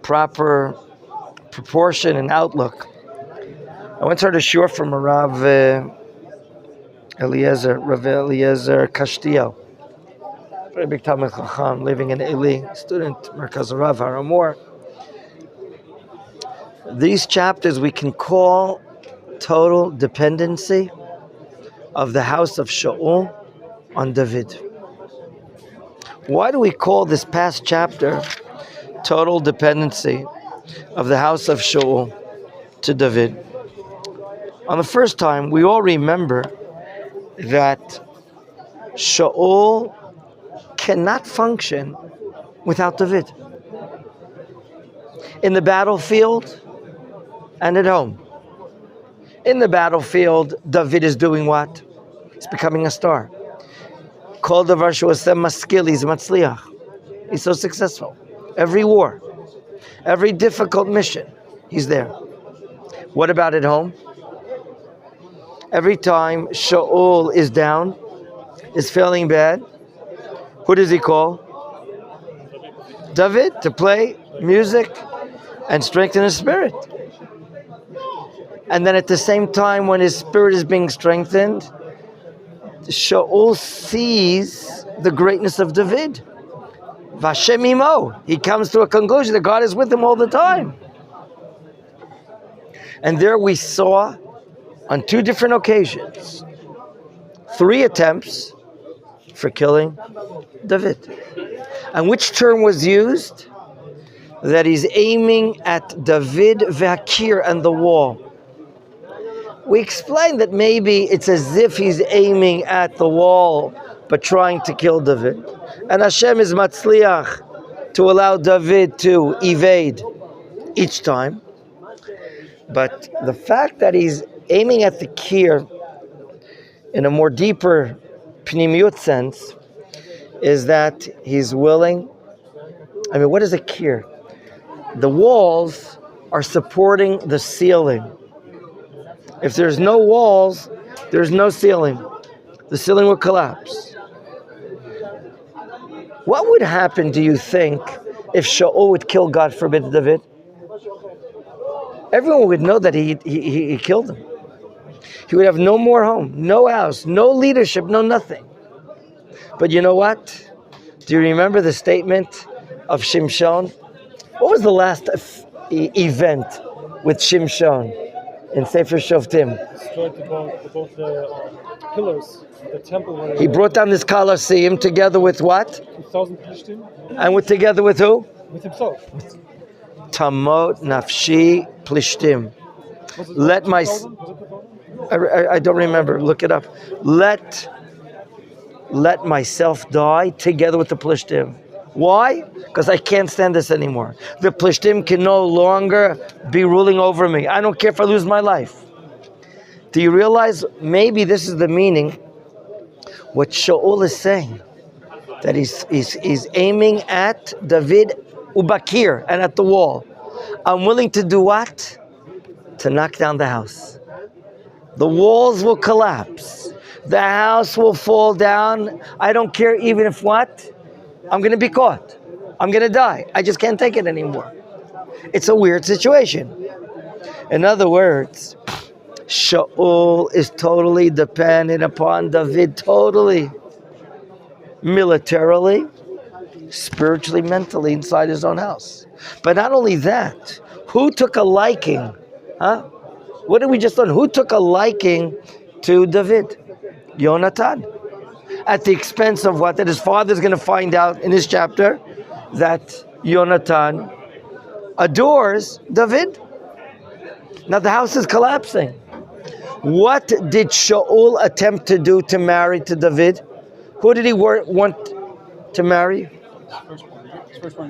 proper proportion and outlook. I once heard a shur from a Rav Eliezer Castillo, very big Talmid Chacham, living in Eli, student, Merkaz Rav Haramor. These chapters we can call total dependency of the house of Shaul on David. Why do we call this past chapter total dependency of the house of Shaul to David? On the first time, we all remember that Shaul cannot function without David. In the battlefield and at home. In the battlefield, David is doing what? He's becoming a star. Kol davar she'oseh maskil, he's matzliach. He's so successful. Every war, every difficult mission, he's there. What about at home? Every time Shaul is down, is feeling bad, who does he call? David, to play music and strengthen his spirit. And then at the same time, when his spirit is being strengthened, Shaul sees the greatness of David. Vashem imo. He comes to a conclusion that God is with him all the time. And there we saw, on 2 different occasions, 3 attempts for killing David. And which term was used? That he's aiming at David Vakir and the wall. We explained that maybe it's as if he's aiming at the wall, but trying to kill David. And Hashem is matzliach to allow David to evade each time. But the fact that he's aiming at the kir in a more deeper pnimiyut sense is that he's willing. I mean, what is a kir? The walls are supporting the ceiling. If there's no walls, there's no ceiling. The ceiling will collapse. What would happen, do you think, if Shaul would kill, God forbid, David? Everyone would know that he killed him. He would have no more home, no house, no leadership, no nothing. But you know what? Do you remember the statement of Shimshon? What was the last event with Shimshon in Sefer Shoftim? Destroyed both the pillars, the temple. He brought down this Colosseum together with what? 2,000 Plishtim. And together with who? With himself. Tamot nafshi plishtim. Let my... I don't remember. Look it up. Let myself die together with the plishtim. Why? Because I can't stand this anymore. The plishtim can no longer be ruling over me. I don't care if I lose my life. Do you realize maybe this is the meaning? What Shaul is saying, that he's aiming at David Ubakir and at the wall. I'm willing to do what? To knock down the house. The walls will collapse. The house will fall down. I don't care even if what? I'm going to be caught. I'm going to die. I just can't take it anymore. It's a weird situation. In other words, Shaul is totally dependent upon David, totally. Militarily, spiritually, mentally, inside his own house. But not only that, who took a liking? What did we just learn? Who took a liking to David? Yonatan. At the expense of what? That his father's going to find out in his chapter that Yonatan adores David. Now the house is collapsing. What did Shaul attempt to do to marry to David? Who did he want to marry?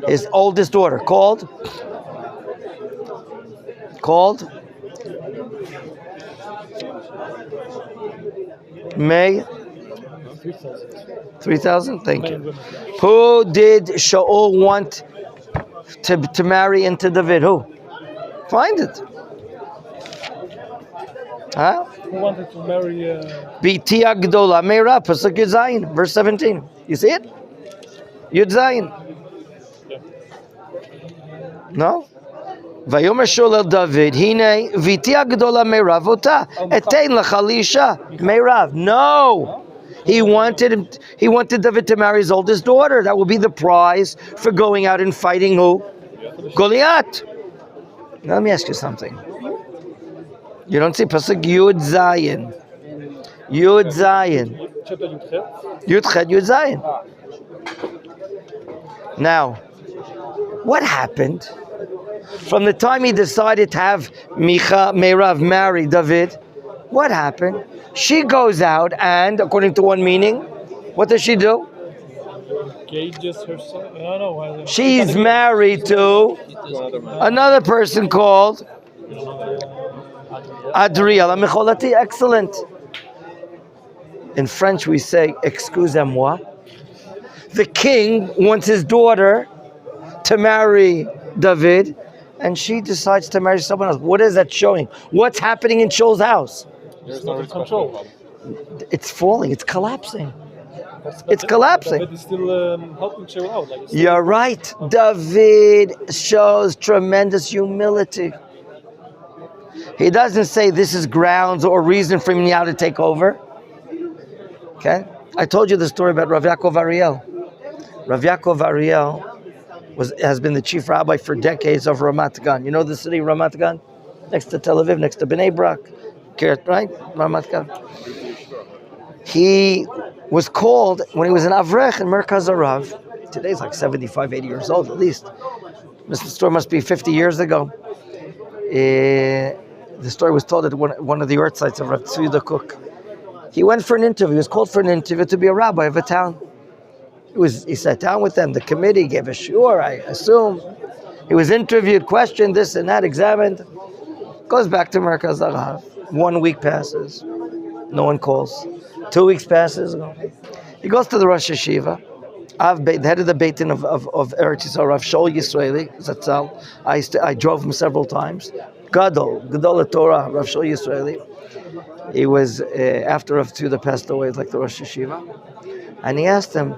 His oldest daughter, called May. 3,000? Thank you. Who did Shaul want to marry into David? Who? Find it. Huh? Who wanted to marry... Biti Agdola Meira, Pasuk Yud Zayin, verse 17. You see it? Yud Zayin. No. Vayomer Shaul el David, Hine viti agdola meirav ota, etein lecha liisha meirav. No. He wanted David to marry his oldest daughter. That would be the prize for going out and fighting who? Goliath. Now let me ask you something. You don't see Pasuk Yud Zayin. Yud Zayin. Yud Chet Yud Zayin. Now, what happened from the time he decided to have Meirav marry David? What happened? She goes out and, according to one meaning, what does she do? Engages herself. I don't know. She's married to another person called Adriel Mecholati. Excellent. In French we say, excusez-moi. The king wants his daughter to marry David, and she decides to marry someone else. What is that showing? What's happening in Shaul's house? There's no control. It's falling. It's collapsing. It's collapsing. David is still helping Shaul out. Like You're right. David shows tremendous humility. He doesn't say this is grounds or reason for me now to take over. Okay? I told you the story about Rav Yaakov Ariel. Rav Yaakov Ariel has been the chief rabbi for decades of Ramat Gan. You know the city Ramat Gan? Next to Tel Aviv, next to Bnei Brak. Right? Ramat Gan. He was called when he was an Avrech in Merkaz Arav. Today he's like 75, 80 years old at least. This story must be 50 years ago. The story was told at one of the earth sites of Rav Tzvi Cook. He went for an interview. He was called for an interview to be a rabbi of a town. He sat down with them. The committee gave a shiur, I assume. He was interviewed, questioned, this and that, examined. Goes back to Merkaz Arav. 1 week passes. No one calls. 2 weeks passes. He goes to the Rosh Yeshiva, the head of the Beit Din of Eretz Yisrael, Rav Shaul Yisraeli, Zatzal. I drove him several times. Gadol Torah, Rav Shaul Yisraeli. He was, after Rav Tzvi passed away, like the Rosh Yeshiva. And he asked him,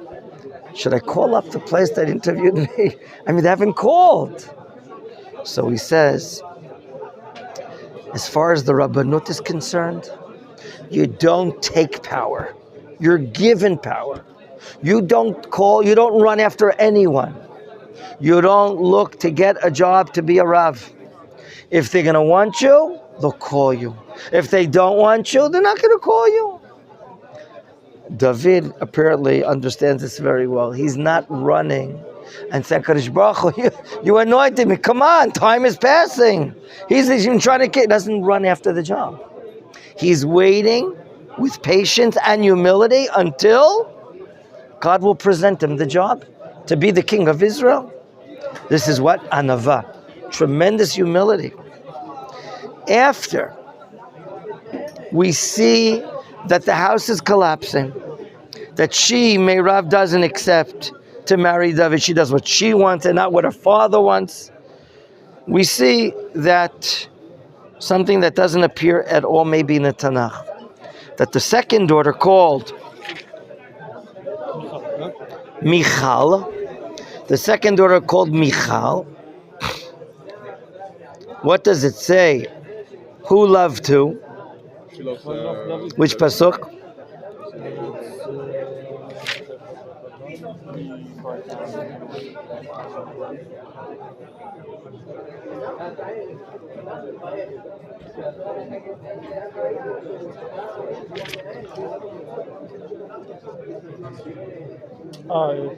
should I call up the place that interviewed me? I mean, they haven't called. So he says, as far as the Rabbanut is concerned, you don't take power. You're given power. You don't call, you don't run after anyone. You don't look to get a job to be a Rav. If they're going to want you, they'll call you. If they don't want you, they're not going to call you. David apparently understands this very well. He's not running and saying, Kadosh Baruch Hu, you anointed me. Come on, time is passing. He's even trying to, doesn't run after the job. He's waiting with patience and humility until God will present him the job to be the king of Israel. This is what? Anava. Tremendous humility. After we see that the house is collapsing, that Meirav doesn't accept to marry David. She does what she wants and not what her father wants. We see that something that doesn't appear at all maybe in the Tanakh. That the second daughter called Michal, the second daughter called Michal, what does it say? Who loved who? Which pasuk?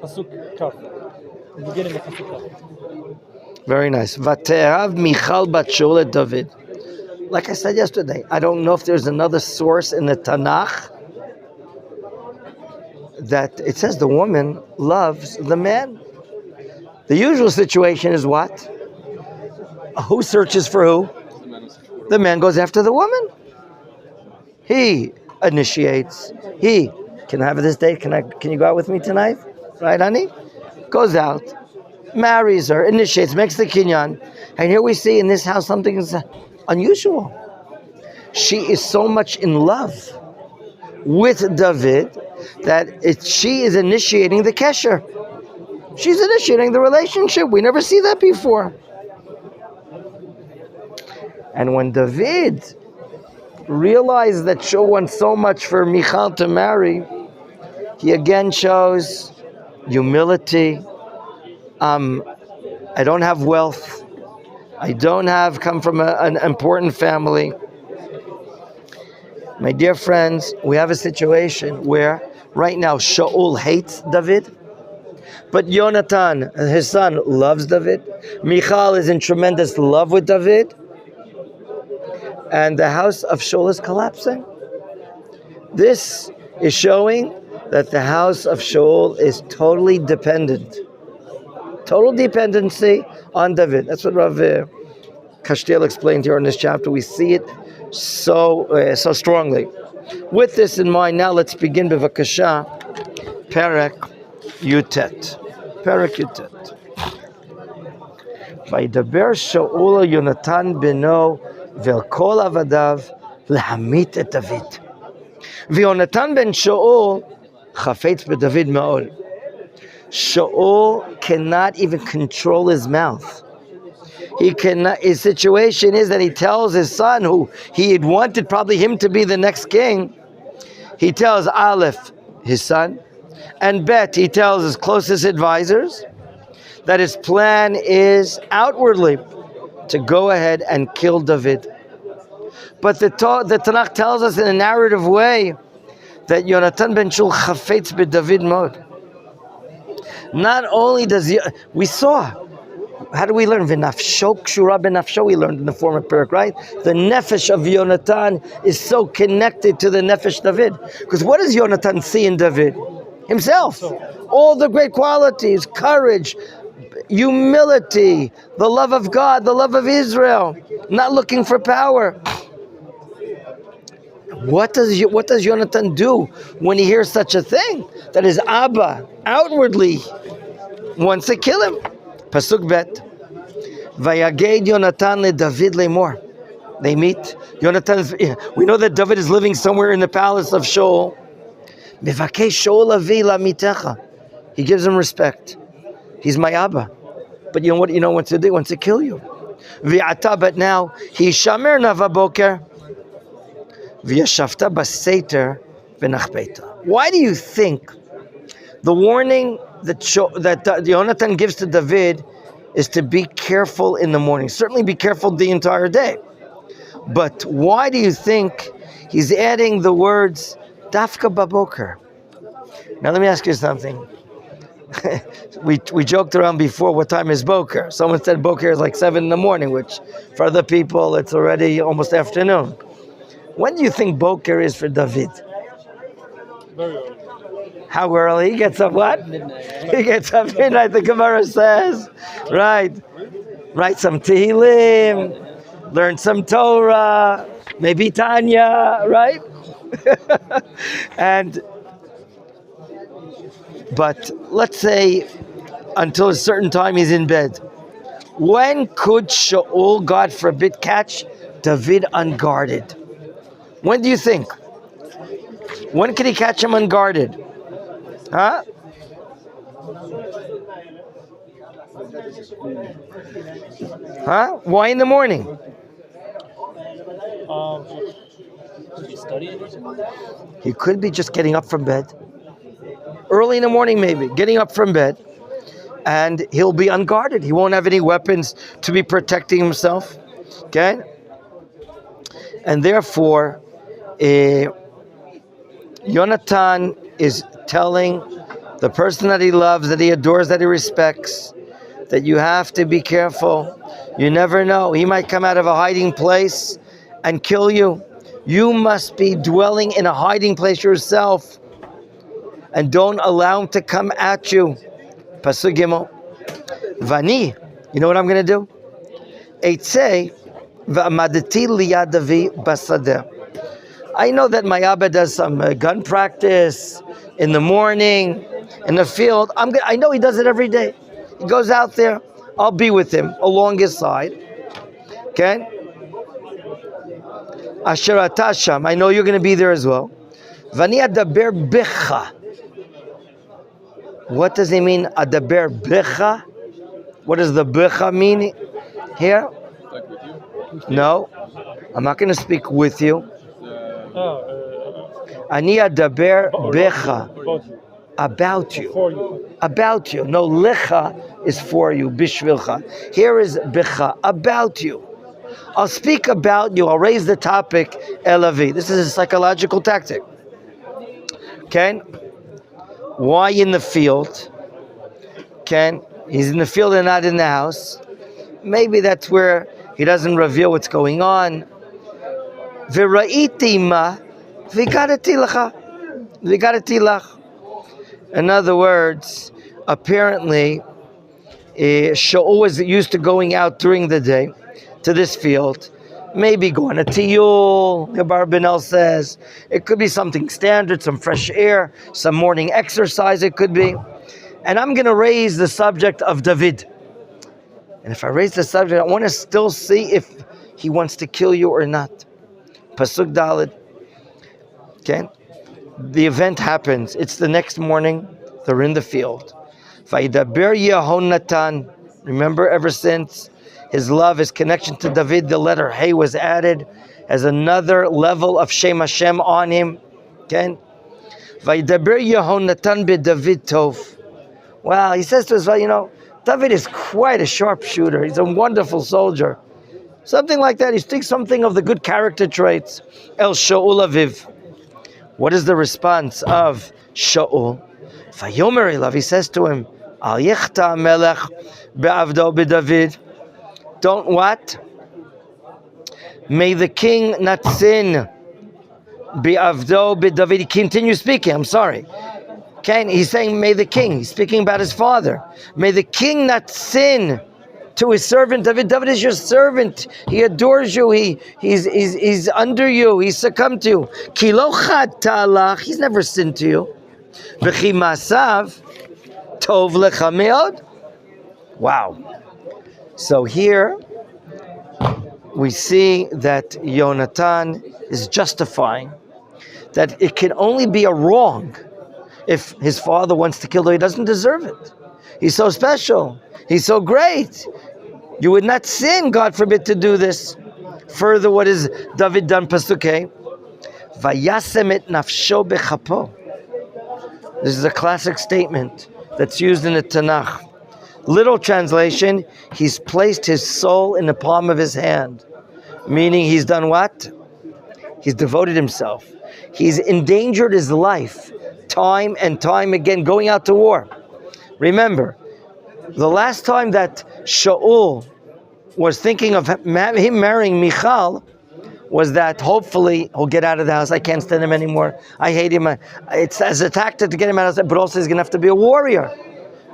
Pasuk Kaf. The beginning of Pasuk Kaf. Very nice. Vate'av Michal bat Shaul et David. Like I said yesterday, I don't know if there's another source in the Tanakh that it says the woman loves the man. The usual situation is what? Who searches for who? The man goes after the woman. He initiates. He, can I have this date? Can you go out with me tonight? Right, honey? Goes out, marries her, initiates, makes the kinyan. And here we see in this house something is unusual. She is so much in love with David that she is initiating the kesher. She's initiating the relationship. We never see that before. And when David realized that Shaul wants so much for Michal to marry, he again shows humility. I don't have wealth. I don't come from an important family. My dear friends, we have a situation where right now Shaul hates David, but Yonatan, his son, loves David. Michal is in tremendous love with David. And the house of Shaul is collapsing. This is showing that the house of Shaul is totally dependent. Total dependency on David. That's what Rabbi Kashtiel explained here in this chapter. We see it so strongly. With this in mind, now let's begin b'vakasha, Perek Yutet. Perek Yutet. Vaydaber Shaul Yonatan beno vel kol avadav lahamit et David. V'Yonatan ben Shaul chafetz b'David ma'od. Shaul cannot even control his mouth. He cannot. His situation is that he tells his son, who he had wanted probably him to be the next king, he tells Aleph, his son, and Bet, he tells his closest advisors, that his plan is outwardly to go ahead and kill David. But the Tanakh tells us in a narrative way that Yonatan ben Shaul chafetz b'David mod. Not only does we saw, how do we learn? V'nafsho kshura b'nafsho, we learned in the former parak, right? The nefesh of Yonatan is so connected to the nefesh David. Because what does Yonatan see in David? Himself. All the great qualities, courage, humility, the love of God, the love of Israel, not looking for power. What does Yonatan do when he hears such a thing? That his Abba outwardly wants to kill him. Pasuk Bet. Vayaged Yonatan le David lemor. They meet. We know that David is living somewhere in the palace of Shaul. Mevakesh Shaul avi lamitecha. He gives him respect. He's my Abba. But you know what? You know what to do? He wants to kill you. V'ata, but now he shamer navaboker. V'yashavta baseter v'nachbeta. Why do you think the warning that Yonatan gives to David is to be careful in the morning? Certainly be careful the entire day. But why do you think he's adding the words dafka baboker? Now let me ask you something. we joked around before, what time is boker? Someone said boker is like 7 in the morning, which for other people it's already almost afternoon. When do you think boker is for David? Very early. How early? He gets up what? Midnight. He gets up midnight, the Gemara says. Right. Write some Tehillim, learn some Torah, maybe Tanya, right? But let's say until a certain time he's in bed. When could Shaul, God forbid, catch David unguarded? When do you think? When could he catch him unguarded? Huh? Huh? Why in the morning? Could be studying or something? He could be just getting up from bed. Early in the morning maybe, getting up from bed. And he'll be unguarded. He won't have any weapons to be protecting himself. Okay? And therefore, Yonatan is telling the person that he loves, that he adores, that he respects, that you have to be careful. You never know. He might come out of a hiding place and kill you. You must be dwelling in a hiding place yourself. And don't allow him to come at you. Pasuk Gimel. Vani, you know what I'm going to do? Eitzei v'amadeti liyad Davi basadeh. I know that my Abba does some gun practice in the morning, in the field. I know he does it every day. He goes out there. I'll be with him along his side. Okay? Asher ata sham. I know you're going to be there as well. Vani adaber bicha. What does he mean? Adaber bicha? What does the bicha mean here? Like with you? No, I'm not going to speak with you. Ani adaber bicha. About you. About you. For you. About you. No, licha is for you, bishvilcha. Here is bicha, about you. I'll speak about you. I'll raise the topic, elavi. This is a psychological tactic. Okay? Why in the field? Okay? He's in the field and not in the house. Maybe that's where he doesn't reveal what's going on. V'ra'iti ma v'garati lacha. V'garati lach. In other words, apparently, Shaul was used to going out during the day to this field, maybe going to tiyul, the Bar Benel says. It could be something standard, some fresh air, some morning exercise it could be. And I'm going to raise the subject of David. And if I raise the subject, I want to still see if he wants to kill you or not. Pasuk Daled. Okay? The event happens. It's the next morning. They're in the field. Vaidaber Yehonatan. Remember, ever since his love, his connection to David, the letter Hey was added as another level of Shem Hashem on him. Okay? Vaidaber Yehonatan be David Tov. Well, he says to us, David is quite a sharpshooter. He's a wonderful soldier. Something like that. He speaks something of the good character traits. El Shaul Aviv. What is the response of Shaul? Vayomer Elav, he says to him, Al Yechta Melech be'avdo beDavid. Don't what? May the king not sin. Be'avdo beDavid. He continues speaking, I'm sorry. Okay, he's saying, may the king, he's speaking about his father. May the king not sin to his servant David. David is your servant. He adores you. He's under you. He's succumbed to you. Ki lo chata lach. He's never sinned to you. V'chi masav tov lecha meod. Wow. So here we see that Yonatan is justifying that it can only be a wrong if his father wants to kill him. He doesn't deserve it. He's so special. He's so great. You would not sin, God forbid, to do this. Further, what is David done? Pasuk Vayasem et nafsho bechapo. This is a classic statement that's used in the Tanakh. Literal translation, he's placed his soul in the palm of his hand. Meaning he's done what? He's devoted himself. He's endangered his life time and time again, going out to war. Remember, the last time that Shaul was thinking of him marrying Michal was that hopefully he'll get out of the house. I can't stand him anymore. I hate him. It's as a tactic to get him out of the house, but also he's going to have to be a warrior.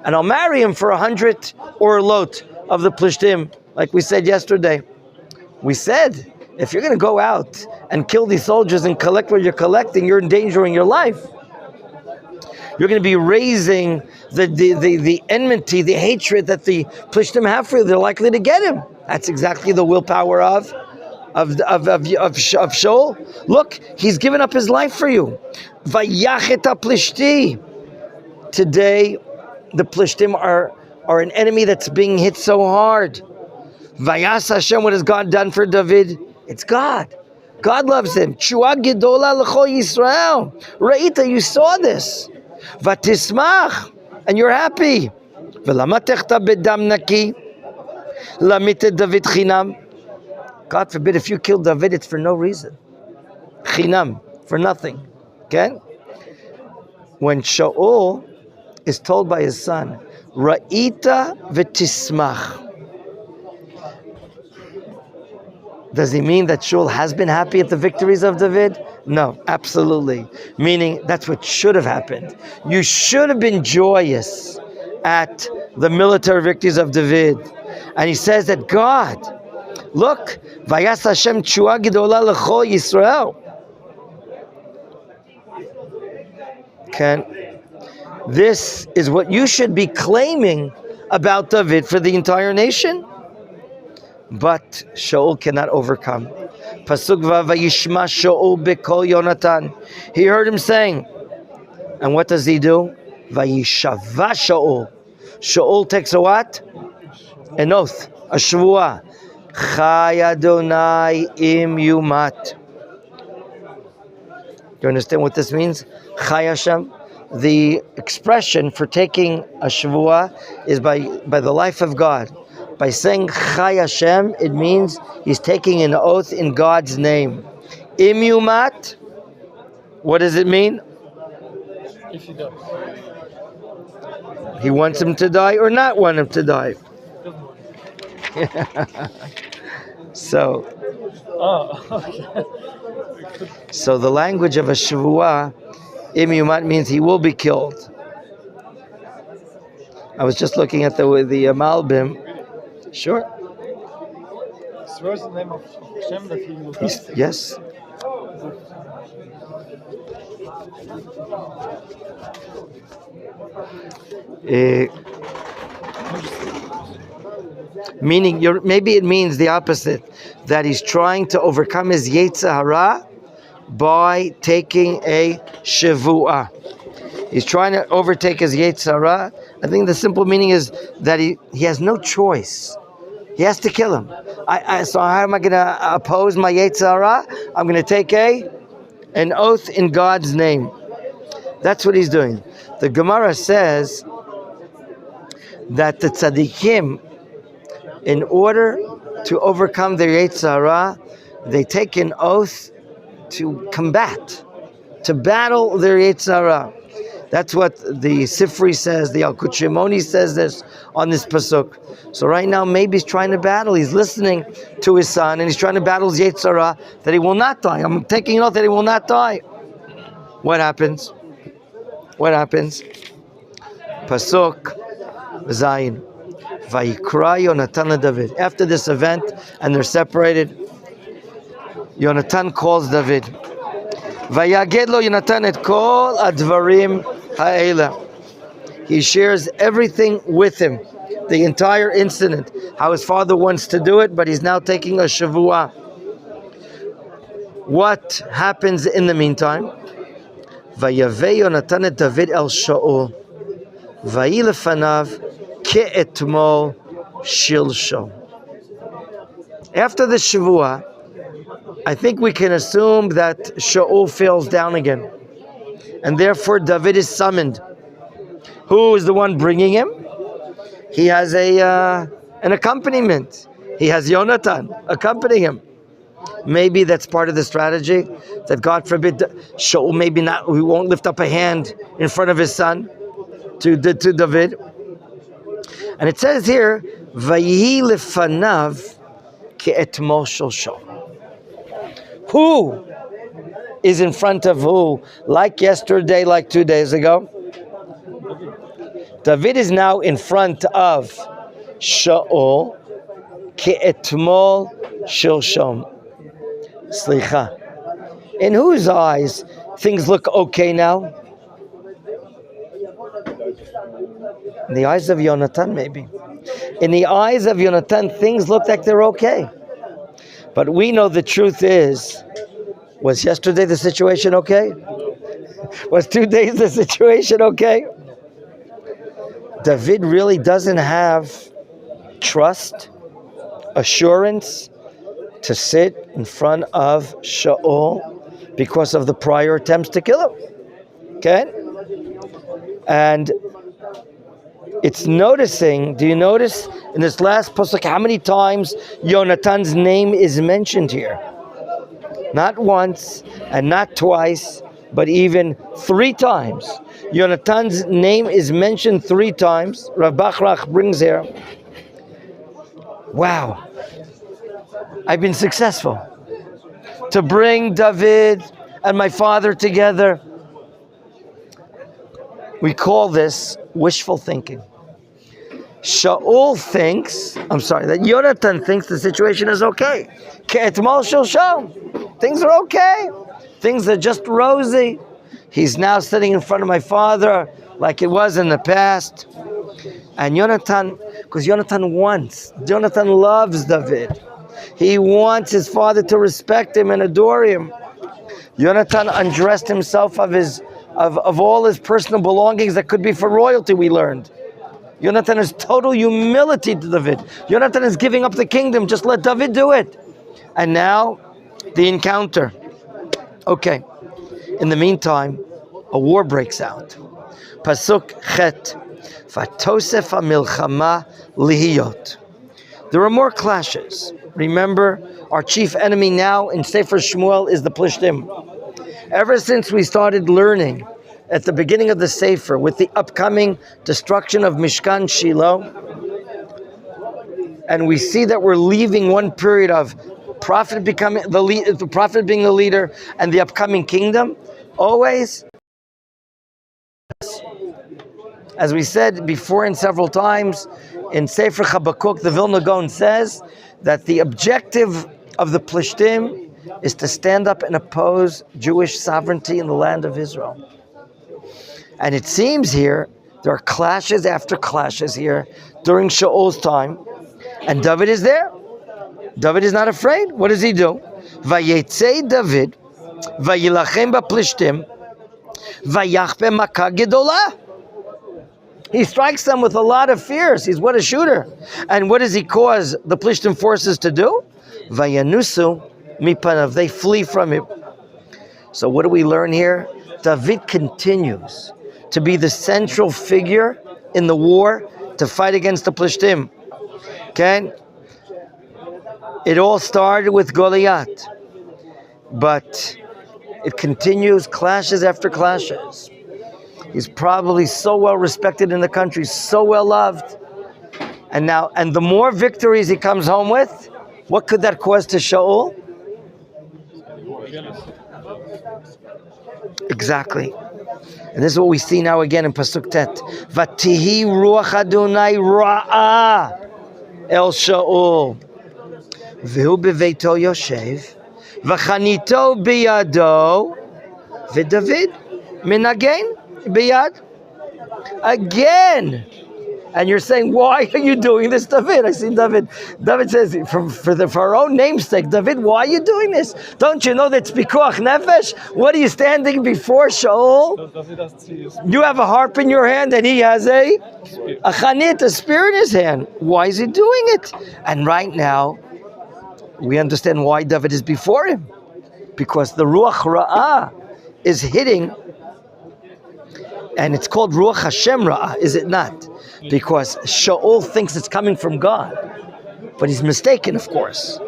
And I'll marry him for 100 or a lot of the Plishtim, like we said yesterday. We said, if you're going to go out and kill these soldiers and collect what you're collecting, you're endangering your life. You're going to be raising the enmity, the hatred that the Plishtim have for you. They're likely to get him. That's exactly the willpower of Shaul. Look, he's given up his life for you. Vayachet Plishti. Today, the Plishtim are an enemy that's being hit so hard. Vayas Hashem, what has God done for David? It's God. God loves him. Chua gedola l'chol Yisrael. Ra'ita, you saw this. Vatismach, and you're happy. V'lama techta bedam naki. Lamite David chinam. God forbid, if you kill David, it's for no reason. Chinam, for nothing. Okay? When Shaul is told by his son, Ra'ita v'tismach. Does he mean that Shaul has been happy at the victories of David? No, absolutely. Meaning that's what should have happened. You should have been joyous at the military victories of David. And he says that God, look, Vayas Hashem Chua Gedola L'chol Yisrael. This is what you should be claiming about David for the entire nation. But Shaul cannot overcome. Pasuk Vayishma Shaul Bekol Yonatan. He heard him saying, and what does he do? Vayishava Shaul. Shaul takes a what? An oath, a shvuah. Chai Adonai im yumat. Do you understand what this means? Chai Hashem. The expression for taking a shvuah is by the life of God. By saying Chai Hashem, it means he's taking an oath in God's name. Im yumat. What does it mean? If he does. He wants him to die or not want him to die. So the language of a shvuah, im yumat, means he will be killed. I was just looking at the Malbim. Sure. Swears the name of Hashem that he will die. Yes. Meaning, maybe it means the opposite, that he's trying to overcome his Yetzer Hara by taking a Shavuah. He's trying to overtake his Yetzer Hara. I think the simple meaning is that he has no choice. He has to kill him. So how am I going to oppose my Yetzer Hara? I'm going to take an oath in God's name. That's what he's doing. The Gemara says that the tzaddikim, in order to overcome their Yetzer Hara, they take an oath to combat, to battle their Yetzer Hara. That's what the Sefer says, the Yalkut Shimoni says this on this pasuk. So right now, maybe he's trying to battle. He's listening to his son, and he's trying to battle his Yetzer Hara that he will not die. I'm taking an oath that he will not die. What happens? What happens? Pasuk Zayin. Vayikra Yonatan David. After this event, and they're separated, Yonatan calls David. Vayaged lo Yonatan et kol advarim ha'ela. He shares everything with him, the entire incident, how his father wants to do it, but he's now taking a shavuah. What happens in the meantime? Vayaveh Yonatan et David el Shaul. Vayi lefanav ke'etmol shilshom. After the shavuah, I think we can assume that Shaul falls down again, and therefore David is summoned. Who is the one bringing him? He has an accompaniment. He has Yonatan accompanying him. Maybe that's part of the strategy, that God forbid Shaul maybe not, he won't lift up a hand in front of his son to David. And it says here, Vayihi lefanav ke'etmol shilshom. Who is in front of who? Like yesterday, like 2 days ago? David is now in front of Shaul. Ke'etmol shilshom. Slicha. In whose eyes things look okay now? In the eyes of Yonatan, maybe. In the eyes of Yonatan, things look like they're okay. But we know the truth is, was yesterday the situation okay? Was 2 days the situation okay? David really doesn't have trust, assurance to sit in front of Shaul because of the prior attempts to kill him. Okay? And it's noticing, do you notice in this last pasuk how many times Yonatan's name is mentioned here? Not once and not twice, but even 3 times. Yonatan's name is mentioned 3 times. Rav Bachrach brings here. Wow. I've been successful to bring David and my father together. We call this wishful thinking. Shaul thinks, that Yonatan thinks the situation is okay. Ke'etmol shilshom. Things are okay. Things are just rosy. He's now sitting in front of my father like it was in the past. And Yonatan, because Yonatan loves David. He wants his father to respect him and adore him. Yonatan undressed himself of his of all his personal belongings that could be for royalty, we learned. Yonatan has total humility to David. Yonatan is giving up the kingdom. Just let David do it. And now, the encounter. Okay. In the meantime, a war breaks out. Pasuk Chet. Vatosef hamilchama lihiyot. There are more clashes. Remember, our chief enemy now in Sefer Shmuel is the Plishtim. Ever since we started learning at the beginning of the Sefer with the upcoming destruction of Mishkan Shiloh, and we see that we're leaving one period of prophet becoming the prophet being the leader and the upcoming kingdom, always, as we said before and several times, in Sefer Habakkuk, the Vilna Gaon says that the objective of the Plishtim is to stand up and oppose Jewish sovereignty in the land of Israel. And it seems here, there are clashes after clashes here during Shaul's time, and David is there. David is not afraid. What does he do? Vayetzei David, vayilachem ba'plishtim, vayachpe makah gedolah. He strikes them with a lot of fears. He's what a shooter. And what does he cause the Plishtim forces to do? Vayanusu mipanav. They flee from him. So what do we learn here? David continues to be the central figure in the war to fight against the Plishtim. Okay? It all started with Goliath, but it continues, clashes after clashes. He's probably so well respected in the country, so well loved. And the more victories he comes home with, what could that cause to Shaul? Exactly. And this is what we see now again in Pasuk Tet. Vatihi ruach Adonai ra'a el Shaul. V'hu beveito yoshev. V'chanito biyado. V'David minagen biyad. Again. And you're saying, why are you doing this, David? I see David. David says, for our own namesake, David, why are you doing this? Don't you know that's pikuach nefesh? What are you standing before, Shaul? You have a harp in your hand and he has a chanit, a spear in his hand. Why is he doing it? And right now, we understand why David is before him. Because the Ruach Ra'ah is hitting, and it's called Ruach Hashem Ra'ah, is it not? Because Shaul thinks it's coming from God. But he's mistaken, of course.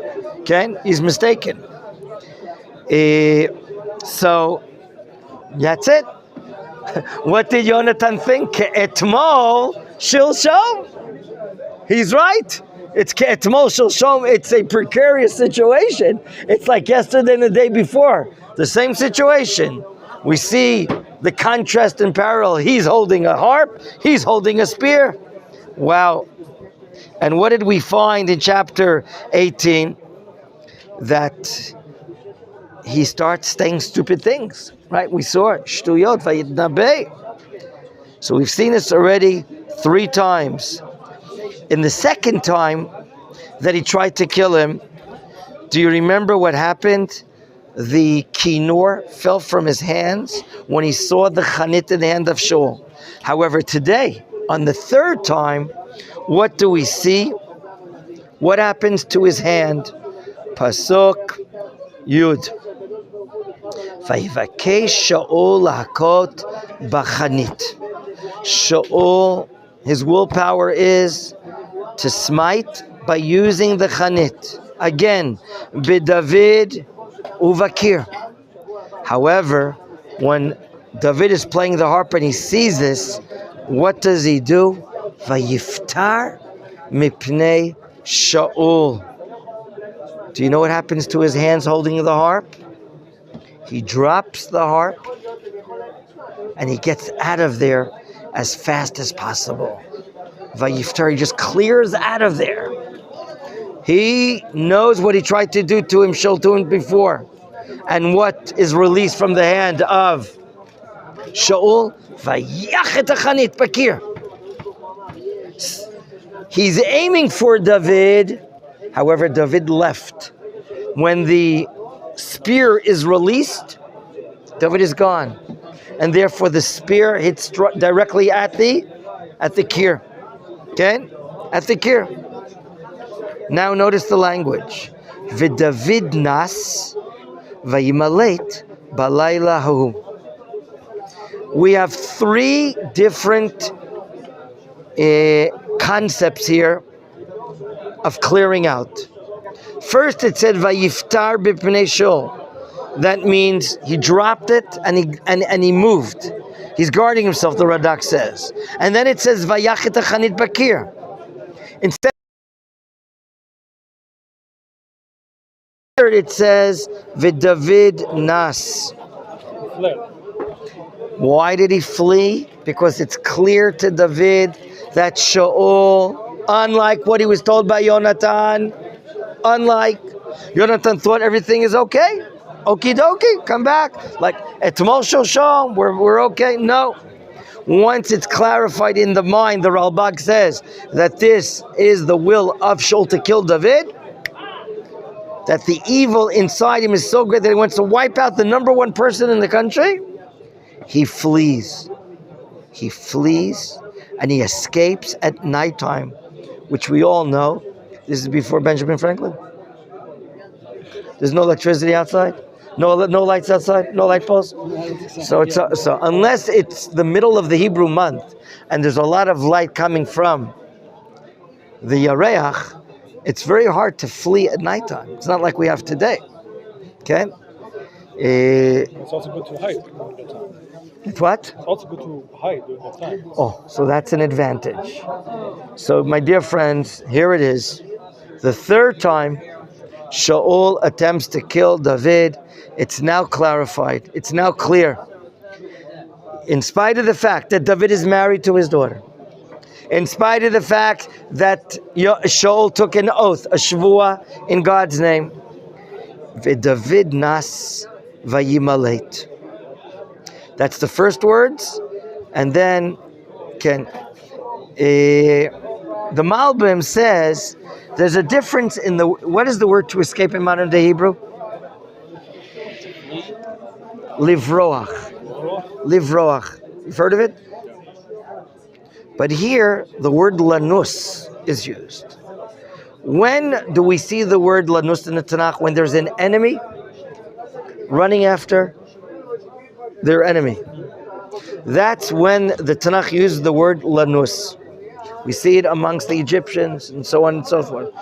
Okay? He's mistaken. So, that's it. What did Yonatan think? Ke'etmol shilshom. He's right. It's ke'etmol shilshom. It's a precarious situation. It's like yesterday and the day before. The same situation. We see the contrast and parallel. He's holding a harp. He's holding a spear. Wow. And what did we find in chapter 18? That he starts saying stupid things. Right? We saw it. Shtuyot vayitnabeh. So we've seen this already 3 times. In the second time that he tried to kill him, do you remember what happened? The kinor fell from his hands when he saw the chanit in the hand of Shaul. However, today, on the 3rd time, what do we see? What happens to his hand? Pasuk Yud. Vayivakesh Shaul lahakot b'chanit. Shaul, his willpower is to smite by using the chanit. Again, b'David uvakir. However, when David is playing the harp and he sees this, what does he do? Vayiftar mipnei Shaul. Do you know what happens to his hands holding the harp? He drops the harp and he gets out of there as fast as possible. Vayiftar, he just clears out of there. He knows what he tried to do to him, Shaul, before. And what is released from the hand of Shaul? Vayachet hachanit bakir. He's aiming for David. However, David left. When the spear is released, David is gone. and therefore the spear hits directly at the kir. Okay? At the kir. Now notice the language. V'David nas vayimalet balayla hu. We have three different concepts here of clearing out. First, it said vayiftar b'pnei Shaul. That means he dropped it and he moved. He's guarding himself. The Radak says, and then it says vayachet hachanit bakir. Instead, it says v'David nas. Why did he flee? Because it's clear to David that Shaul, unlike what he was told by Yonatan, Yonatan thought everything is okay. Okie dokie, come back. Like, etmol shoshom, we're okay. No. Once it's clarified in the mind, the Ralbag says that this is the will of Shaul to kill David, that the evil inside him is so great that he wants to wipe out the number one person in the country, he flees. He flees and he escapes at nighttime, which we all know. This is before Benjamin Franklin. There's no electricity outside, no lights outside, no light poles. So unless it's the middle of the Hebrew month and there's a lot of light coming from the Yareach, it's very hard to flee at nighttime. It's not like we have today. Okay? It's also good to hide during that time. It's what? It's also good to hide during that time. Oh, so that's an advantage. So, my dear friends, here it is. The third time Shaul attempts to kill David. It's now clarified. It's now clear. In spite of the fact that David is married to his daughter, in spite of the fact that Shaul took an oath, a shvuah in God's name, David nas vayimalet. That's the first words, and then the Malbim says there's a difference in the, what is the word to escape in modern day Hebrew? Livroach. Livroach. You've heard of it? But here, the word lanus is used. When do we see the word lanus in the Tanakh? When there's an enemy running after their enemy. That's when the Tanakh uses the word lanus. We see it amongst the Egyptians and so on and so forth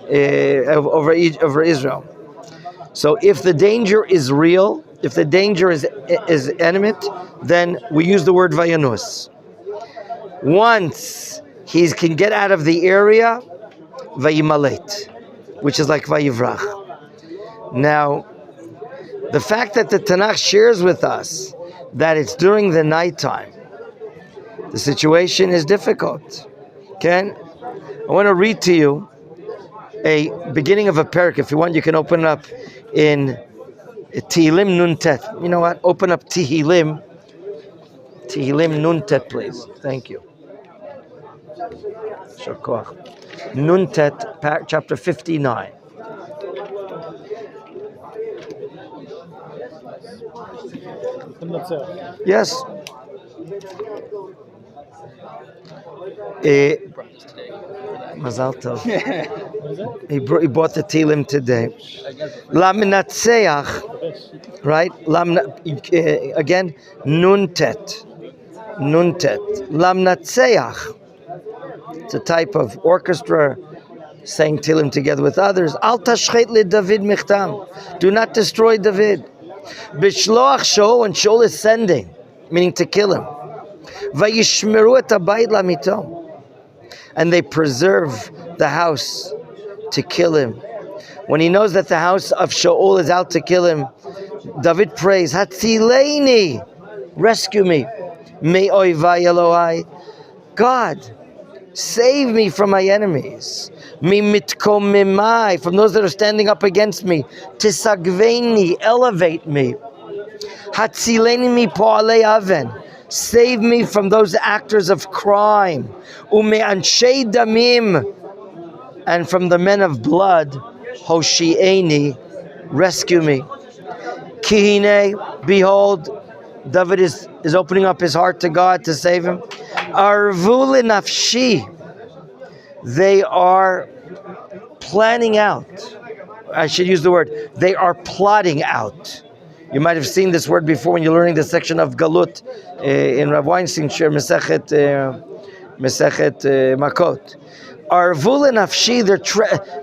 over Israel. So if the danger is real, if the danger is imminent, then we use the word vayanus. Once he can get out of the area, vayimalet, which is like vayivrach. Now, the fact that the Tanakh shares with us that it's during the nighttime, the situation is difficult. Okay? I want to read to you a beginning of a parak. If you want, you can open it up in Tehillim Nun Tet. You know what? Open up Tehillim Nun Tet, please. Thank you. Nun Tet, chapter 59. Yes. Mazal Tov. He bought the Tehillim today. Lamnatseach, right? Again, Nuntet. Lamnatseach. It's a type of orchestra saying Tehillim together with others. Al tashchet le David michtam. Do not destroy David. Bishloach Shaul, when Shaul is sending, meaning to kill him. Vayishmeru et habayit lamito. And they preserve the house to kill him. When he knows that the house of Shaul is out to kill him, David prays, Hatzileini, rescue me. Me oivai Elohai. God, save me from my enemies. Mi mitkomimai, from those that are standing up against me. Tisagveini, elevate me. Hatzileini mi po'alei aven. Save me from those actors of crime. Ume anshei damim, and from the men of blood. Hoshi'eni, rescue me. Kihine, behold, David is opening up his heart to God to save him. Arvu linafshi. They are planning out. I should use the word. They are plotting out. You might have seen this word before when you're learning the section of Galut in Rav Weinstein's shir Mesechet Makot. Arvu linafshi.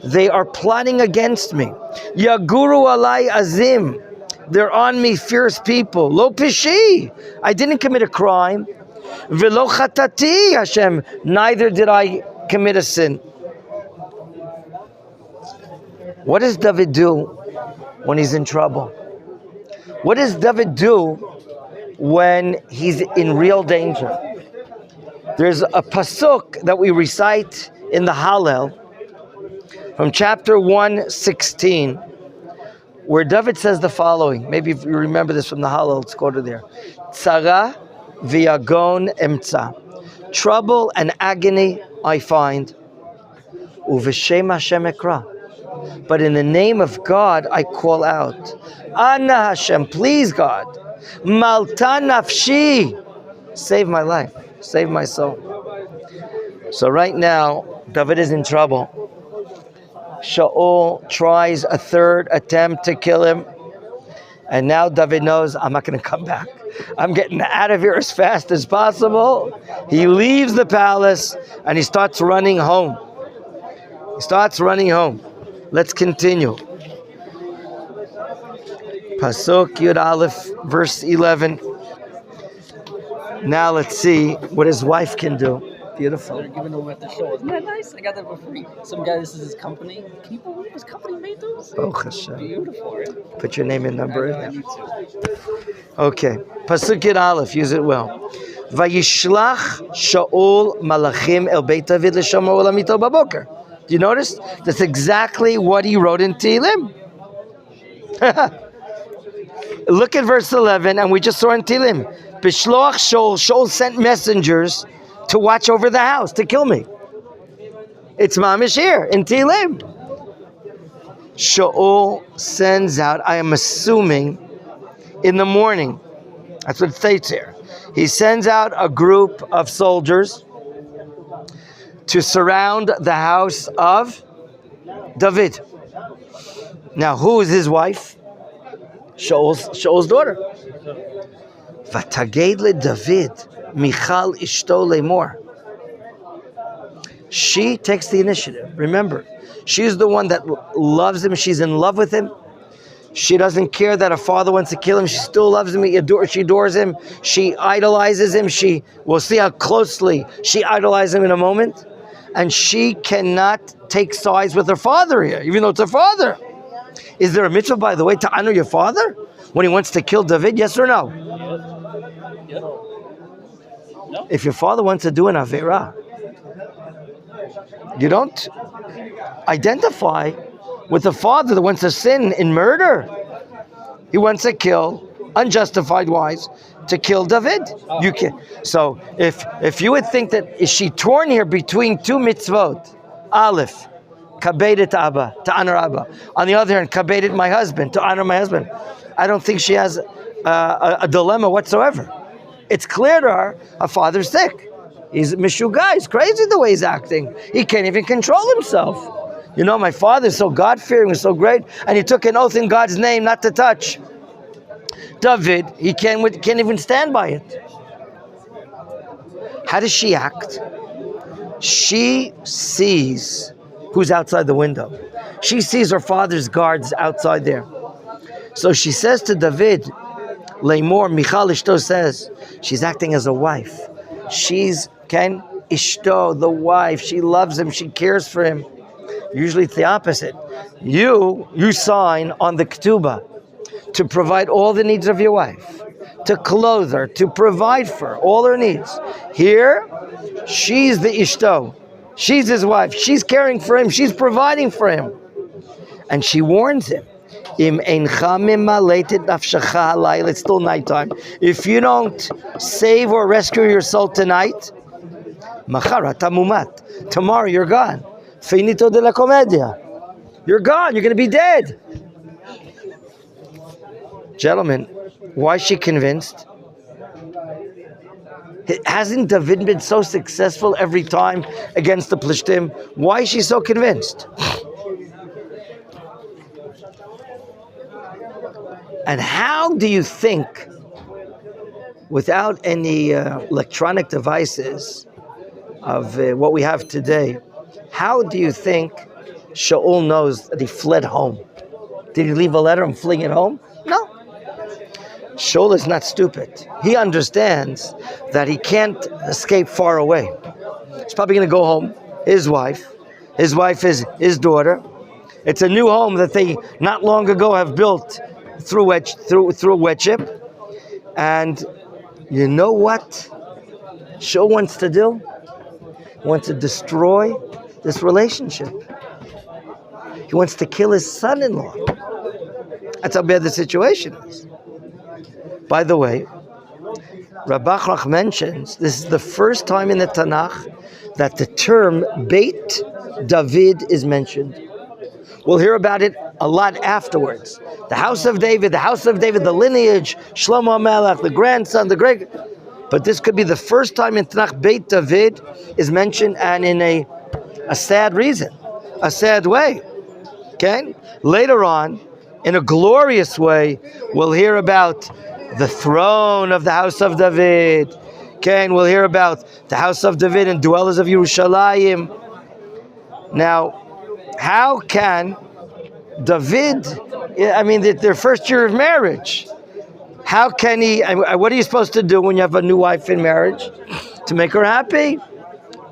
They are plotting against me. Yaguru alai azim. They're on me, fierce people. Lo pishi. I didn't commit a crime. Velo chatati, Hashem. Neither did I commit a sin. What does David do when he's in trouble? What does David do when he's in real danger? There's a pasuk that we recite in the Hallel from chapter 116, where David says the following. Maybe if you remember this from the Hallel, let's go to there. Tzara v'yagon emtza. Trouble and agony I find. Uv'shem Hashem ekra. But in the name of God, I call out. Ana Hashem, please God. Malta nafshi. Save my life. Save my soul. So right now, David is in trouble. Shaul tries a third attempt to kill him. And now David knows, I'm not going to come back. I'm getting out of here as fast as possible. He leaves the palace and he starts running home. Let's continue. Pasuk Yud Aleph, verse 11. Now let's see what his wife can do. Beautiful. They're giving them at the show. Isn't that nice? I got that for free. Some guy, this is his company. Can you believe his company made those? Oh, Hashem. Beautiful, right? Put your name and number in I there. need to. Okay. Pasuk Yud Aleph, use it well. Vayishlach Shaul malachim el Beit David l'shomer olamito baboker. Do you notice? That's exactly what he wrote in Tehillim. Look at verse 11, and we just saw in Tehillim. Bishloach Shaul sent messengers to watch over the house, to kill me. It's mamish here in Tehillim. Shaul sends out, I am assuming, in the morning. That's what it states here. He sends out a group of soldiers to surround the house of David. Now, who is his wife? Shaul's daughter. Vataged le David, Michal ishto lemor. She takes the initiative. Remember, she's the one that loves him. She's in love with him. She doesn't care that her father wants to kill him. She still loves him. She adores him. She idolizes him. We'll see how closely she idolizes him in a moment. And she cannot take sides with her father here, even though it's her father. Is there a mitzvah, by the way, to honor your father when he wants to kill David? Yes or no? Yes. No. If your father wants to do an Aveirah, you don't identify with the father that wants to sin in murder. He wants to kill, unjustified wise, to kill David. You can. So if you would think that is she torn here between two mitzvot, Aleph, kabedet Abba, to honor Abba. On the other hand, kabedet my husband, to honor my husband. I don't think she has a dilemma whatsoever. It's clear to her father's sick. He's mishuga. He's crazy the way he's acting. He can't even control himself. You know, my father's so God-fearing, so great, and he took an oath in God's name not to touch David. He can't even stand by it. How does she act? She sees who's outside the window. She sees her father's guards outside there. So she says to David, Leimor, Michal Ishto says, she's acting as a wife. She's Ishto, the wife. She loves him. She cares for him. Usually it's the opposite. You sign on the ketubah to provide all the needs of your wife, to clothe her, to provide for her, all her needs. Here, she's the Ishto. She's his wife. She's caring for him. She's providing for him. And she warns him, it's still nighttime. If you don't save or rescue your soul tonight, tomorrow you're gone. Finito de la comedia. You're gone. You're going to be dead. Gentlemen, why is she convinced? Hasn't David been so successful every time against the Plishtim? Why is she so convinced? And how do you think, without any electronic devices of what we have today, how do you think Shaul knows that he fled home? Did he leave a letter and fling it home? No. Shaul is not stupid. He understands that he can't escape far away. He's probably going to go home. His wife is his daughter. It's a new home that they not long ago have built through Wetchip. And you know what Shaul wants to do? He wants to destroy this relationship. He wants to kill his son-in-law. That's how bad the situation is. By the way, Rabbi mentions this is the first time in the Tanakh that the term Beit David is mentioned. We'll hear about it a lot afterwards. The house of David, the lineage, Shlomo Melech, the grandson, the great. But this could be the first time in Tanakh Beit David is mentioned, and in a sad reason, a sad way. Okay? Later on, in a glorious way, we'll hear about the throne of the house of David. Okay, and we'll hear about the house of David and dwellers of Yerushalayim. Now, how can David, their first year of marriage, how can he, what are you supposed to do when you have a new wife in marriage? To make her happy,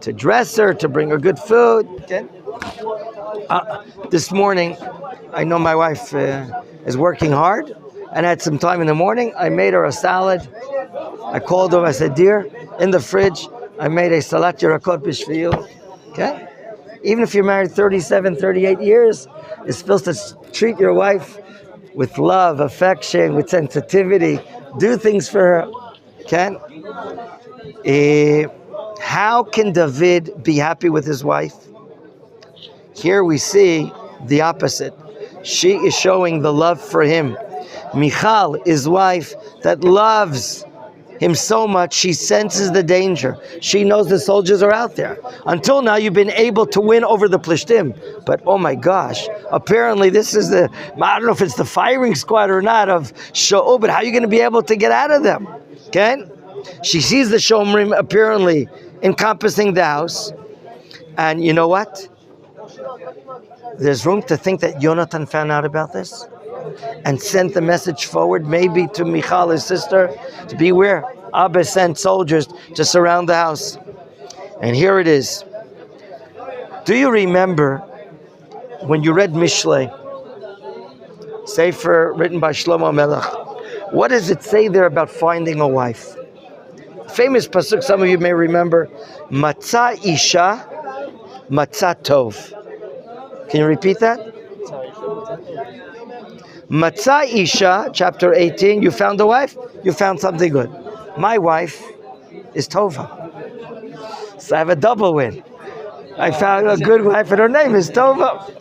to dress her, to bring her good food. Okay? This morning, I know my wife is working hard, and I had some time in the morning. I made her a salad. I called her, I said, dear, in the fridge, I made a salat yirakot b'shvil. Okay? Even if you're married 37, 38 years, you're supposed to treat your wife with love, affection, with sensitivity. Do things for her. Okay? How can David be happy with his wife? Here we see the opposite. She is showing the love for him. Michal, his wife, that loves him so much, she senses the danger. She knows the soldiers are out there. Until now, you've been able to win over the Plishtim. But oh my gosh, apparently this is I don't know if it's the firing squad or not of Shaul, but how are you going to be able to get out of them? Okay? She sees the Shomrim apparently encompassing the house. And you know what? There's room to think that Jonathan found out about this and sent the message forward, maybe to Michal, his sister, to beware. Abba sent soldiers to surround the house. And here it is. Do you remember when you read Mishlei, Sefer written by Shlomo Melech? What does it say there about finding a wife? Famous pasuk, some of you may remember, Matzah Isha, Matzah Tov. Can you repeat that? Matzah Isha, chapter 18, you found a wife, you found something good. My wife is Tova. So I have a double win. I found a good wife and her name is Tova.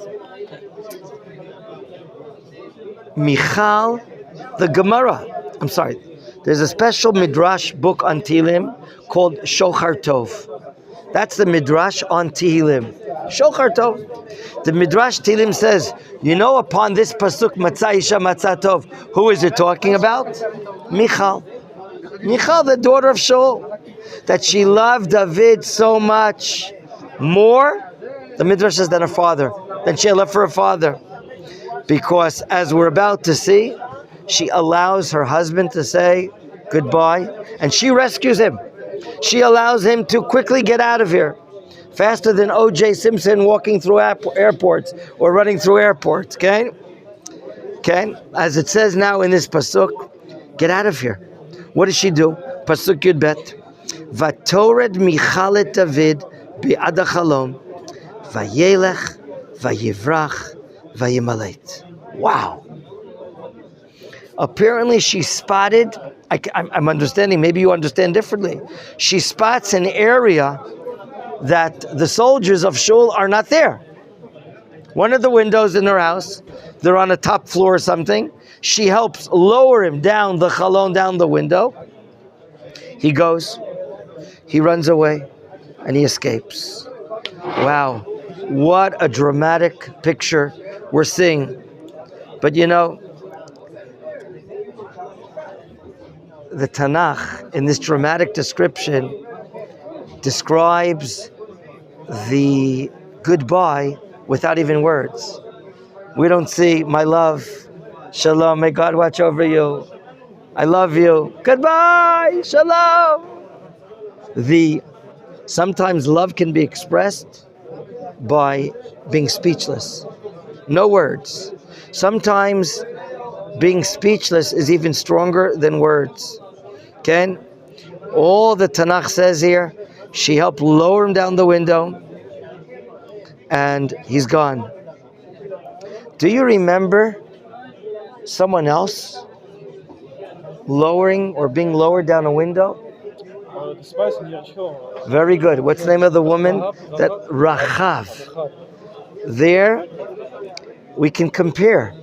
Michal, the Gemara. There's a special Midrash book on Tehillim called Shochar Tov. That's the Midrash on Tehillim. Shochar Tov. The Midrash Tehillim says, you know, upon this pasuk, Matzah Isha Matzah Tov, who is it talking about? Michal. Michal, the daughter of Shaul. That she loved David so much more, the Midrash says, than her father. Than she had love for her father. Because as we're about to see, she allows her husband to say goodbye, and she rescues him. She allows him to quickly get out of here. Faster than O.J. Simpson walking through airports or running through airports, okay? Okay? As it says now in this pasuk, get out of here. What does she do? Pasuk Yud Bet. Vatored Michal et David bi'ad hachalom, vayelech, vayivrach, vayimalet. Wow. Apparently she spotted, I'm understanding, maybe you understand differently. She spots an area that the soldiers of Shaul are not there. One of the windows in her house, they're on a top floor or something. She helps lower him down the chalon, down the window. He goes, he runs away and he escapes. Wow, what a dramatic picture we're seeing. But you know, the Tanakh, in this dramatic description, describes the goodbye without even words. We don't see, my love, shalom, may God watch over you, I love you, goodbye, shalom. Sometimes love can be expressed by being speechless. No words. Sometimes being speechless is even stronger than words. Okay? All the Tanakh says here, she helped lower him down the window, and he's gone. Do you remember someone else lowering or being lowered down a window? The spice in Yeshua. Very good. What's the name of the woman? That Rachav. There, we can compare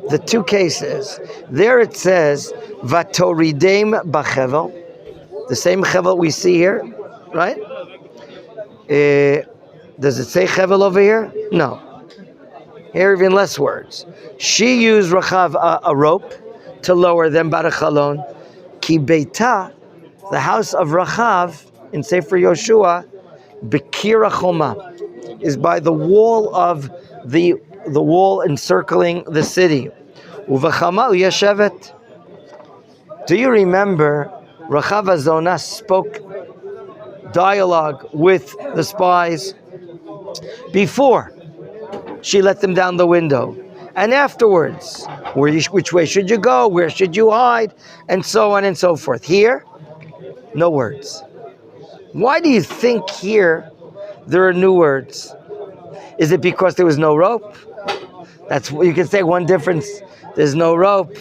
the two cases. There it says, Vatoridem b'chevel, the same chevel we see here, right? Does it say chevel over here? No. Here even less words. She used Rachav a rope to lower them, Barachalon. Ki beita, the house of Rachav in Sefer Yoshua, Bekira Choma, is by the wall of the wall encircling the city. Uvachama uyashevet. Do you remember Rachav Azona spoke dialogue with the spies before she let them down the window, and afterwards, which way should you go, where should you hide, and so on and so forth. Here, no words. Why do you think here there are new words? Is it because there was no rope? That's what you can say. One difference: there's no rope.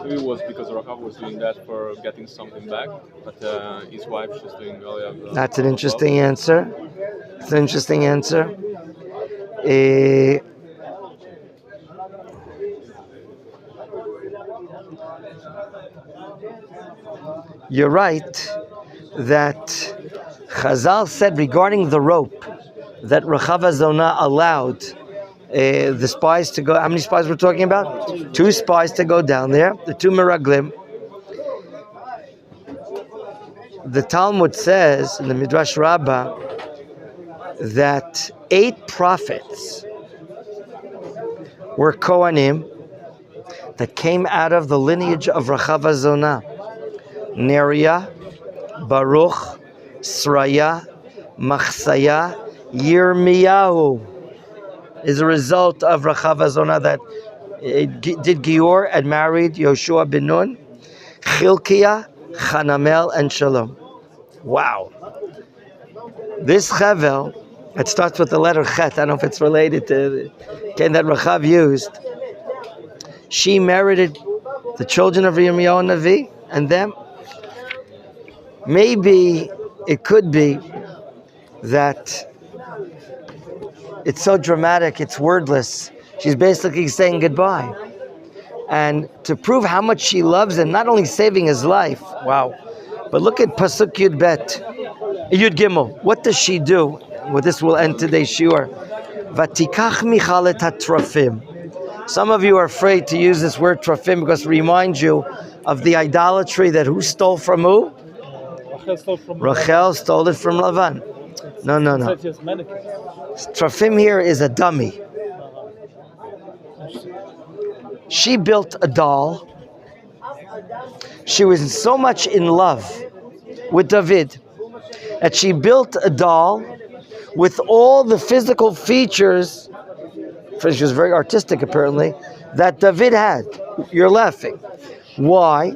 Maybe it was because Rachav was doing that for getting something back, but his wife, she's doing That's an interesting answer. It's an interesting answer. You're right that Chazal said regarding the rope that Rachav Azona allowed the spies to go. How many spies we're talking about? 2 spies to go down there. The 2 Meraglim. The Talmud says in the Midrash Rabbah that 8 prophets were Kohanim that came out of the lineage of Rachav Azona. Neriah, Baruch, Sraya, Machsaya, Yirmiyahu is a result of Rachav Azona that did Gior and married Yoshua ben Nun, Chilkiah, Chanamel, and Shalom. Wow. This Chevel, it starts with the letter Chet. I don't know if it's related to that Rachav used. She merited the children of Yirmiyahu and Navi and them. Maybe it could be that it's so dramatic, it's wordless. She's basically saying goodbye. And to prove how much she loves him, not only saving his life, wow, but look at Pasuk Yud Bet, Yud Gimel. What does she do? Well, this will end today's shiur. Vatikach michal et hatrafim. Some of you are afraid to use this word trafim because it reminds you of the idolatry that who stole from who? Rachel stole it from Lavan. No. Trafim here is a dummy. She built a doll. She was so much in love with David that she built a doll with all the physical features, she was very artistic apparently, that David had. You're laughing. Why?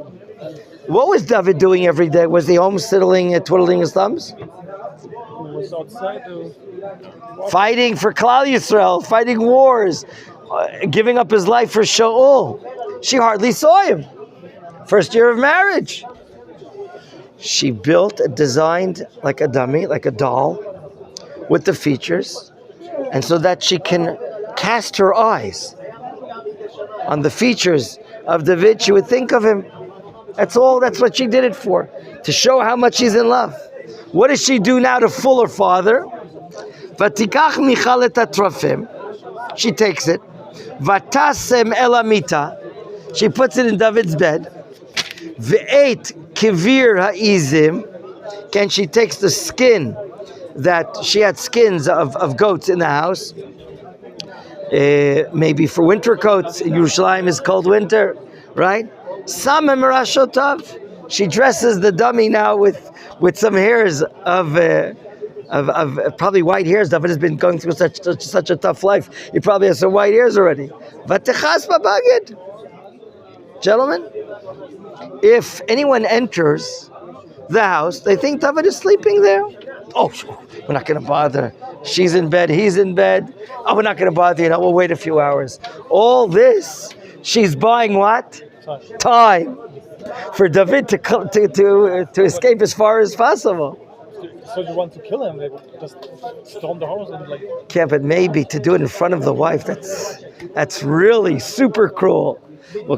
What was David doing every day? Was he home twiddling his thumbs? He was outside fighting for Klal Yisrael, fighting wars, giving up his life for Shaul. She hardly saw him. First year of marriage. She designed like a dummy, like a doll, with the features, and so that she can cast her eyes on the features of David, she would think of him. That's all. That's what she did it for. to show how much she's in love. What does she do now to fool her father? Vatikach Michal et hatrofim. She takes it. Vatasem elamita. She puts it in David's bed. Ve'et kivir ha'izim. Can she takes the skin that she had skins of goats in the house. Maybe for winter coats. Yerushalayim is cold winter, right? Samem rashotav. She dresses the dummy now with some hairs of probably white hairs. David has been going through such a tough life. He probably has some white hairs already. Vatechas babagid. Gentlemen, if anyone enters the house, they think David is sleeping there. Oh, we're not going to bother. She's in bed, he's in bed. Oh, we're not going to bother you. No, we'll wait a few hours. All this, she's buying what? Time for David to escape as far as possible. So you want to kill him? Like, just storm the house and like. Yeah, but maybe to do it in front of the wife, that's really super cruel. Well,